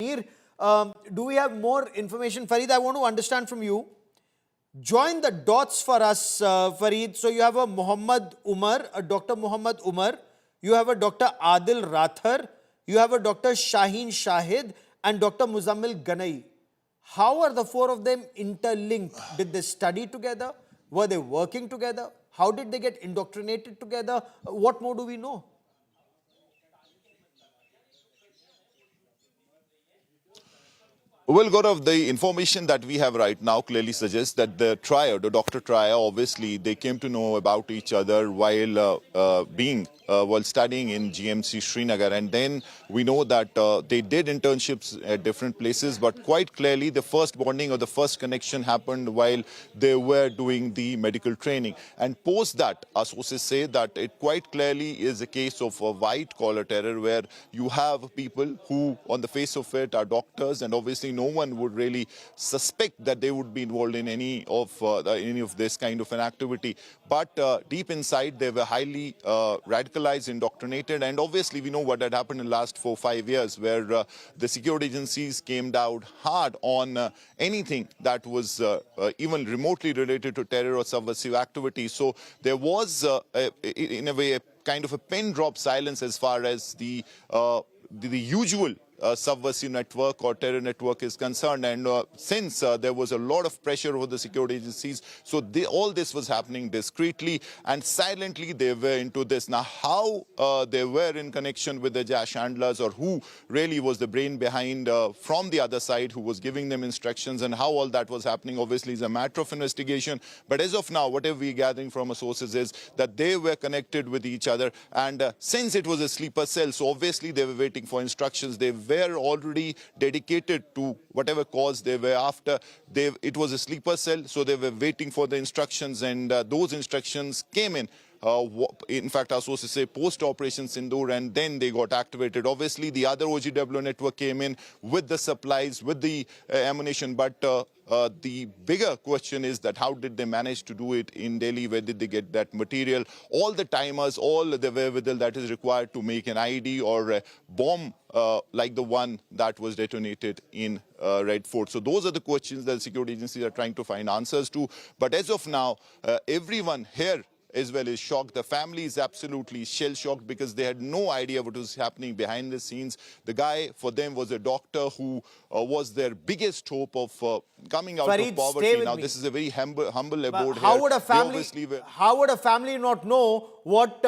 Mir, do we have more information? Farid, I want to understand from you. Join the dots for us, Farid. So you have a Muhammad Umar, a Dr. Muhammad Umar. You have a Dr. Adil Rathar. You have a Dr. Shaheen Shahid and Dr. Muzammil Ganai. How are the four of them interlinked? Did they study together? Were they working together? How did they get indoctrinated together? What more do we know? Well, Gaurav, the information that we have right now clearly suggests that the trio, the doctor trio, obviously they came to know about each other while studying in GMC Srinagar, and then we know that they did internships at different places. But quite clearly, the first bonding or the first connection happened while they were doing the medical training, and post that, our sources say that it quite clearly is a case of a white-collar terror where you have people who, on the face of it, are doctors, and obviously no one would really suspect that they would be involved in any of this kind of an activity. But deep inside, they were highly radicalized, indoctrinated, and obviously we know what had happened in the last 4-5 years, where the security agencies came down hard on anything that was even remotely related to terror or subversive activity. So there was, in a way, a kind of a pin drop silence as far as the usual subversive network or terror network is concerned. And since there was a lot of pressure over the security agencies, so all this was happening discreetly and silently. They were into this. Now, how they were in connection with the Jash handlers, or who really was the brain behind from the other side, who was giving them instructions, and how all that was happening, obviously is a matter of investigation. But as of now, whatever we're gathering from our sources is that they were connected with each other. And since it was a sleeper cell, so obviously they were waiting for instructions. They were already dedicated to whatever cause they were after. It was a sleeper cell, so they were waiting for the instructions, and those instructions came in fact, our sources say post-Operation Sindoor, and then they got activated. Obviously, the other OGW network came in with the supplies, with the ammunition, but the bigger question is that how did they manage to do it in Delhi? Where did they get that material? All the timers, all the wherewithal that is required to make an IED or a bomb like the one that was detonated in Red Fort. So those are the questions that the security agencies are trying to find answers to. But as of now, everyone here as well is shocked. The family is absolutely shell-shocked because they had no idea what was happening behind the scenes. The guy, for them, was a doctor who was their biggest hope of coming out Farid, of poverty. Now, me. this is a very humble abode how here. would a family not know what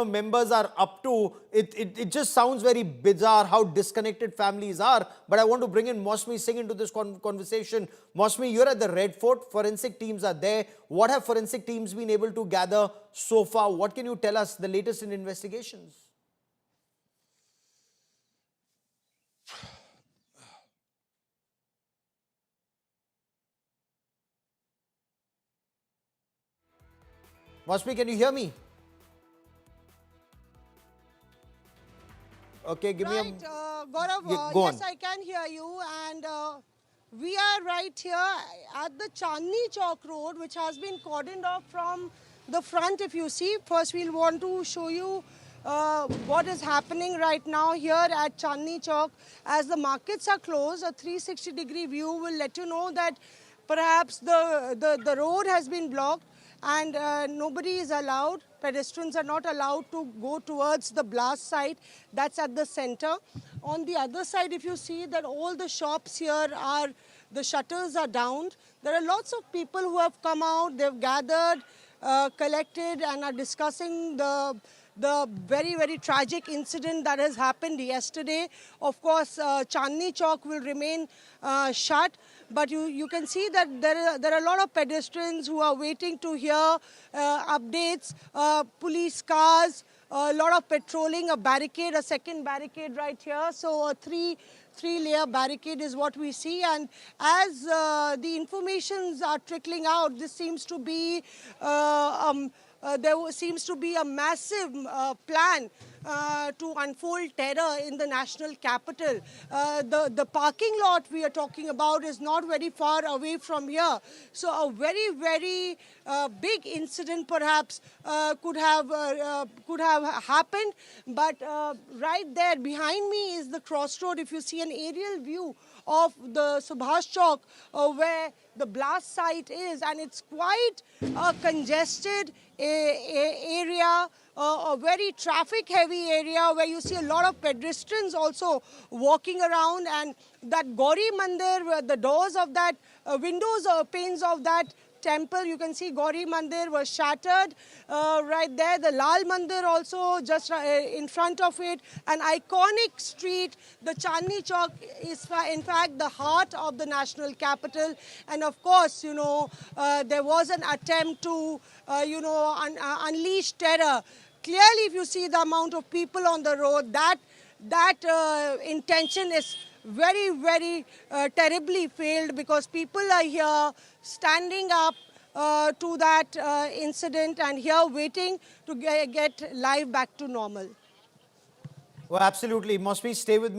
members are up to? It just sounds very bizarre how disconnected families are. But I want to bring in Mosmi Singh into this conversation. Mosmi, you're at the Red Fort. Forensic teams are there. What have forensic teams been able to gather so far? What can you tell us, the latest in investigations? Mosmi, can you hear me? Okay, give me a... Gaurav, go on. yes, I can hear you. And we are right here at the Chandni Chowk Road, which has been cordoned off from the front, if you see. First, we'll want to show you what is happening right now here at Chandni Chowk. As the markets are closed, a 360-degree view will let you know that perhaps the road has been blocked, and nobody is allowed. Pedestrians are not allowed to go towards the blast site that's at the center. On the other side, if you see that all the shops here the shutters are down. There are lots of people who have come out, they've gathered, collected, and are discussing the very, very tragic incident that has happened yesterday. Of course, Chandni Chowk will remain shut, but you can see that there are a lot of pedestrians who are waiting to hear updates, police cars, a lot of patrolling, a second barricade right here. So a three-layer barricade is what we see. And as the informations are trickling out, this seems to be there seems to be a massive plan to unfold terror in the national capital. The parking lot we are talking about is not very far away from here. So a very, very big incident perhaps could have happened. But right there behind me is the crossroad. If you see an aerial view of the Subhash Chowk where the blast site is, and it's quite a congested area, a very traffic heavy area where you see a lot of pedestrians also walking around, and that Gauri Mandir, where the doors of that windows or panes of that temple, you can see Gauri Mandir was shattered right there. The Lal Mandir also just in front of it. An iconic street, the Chandni Chowk, is in fact the heart of the national capital. And of course, you know, there was an attempt to, unleash terror. Clearly, if you see the amount of people on the road, that intention is very, very terribly failed, because people are here standing up to that incident and here waiting to get life back to normal. Well, absolutely. Mosmi, stay with me.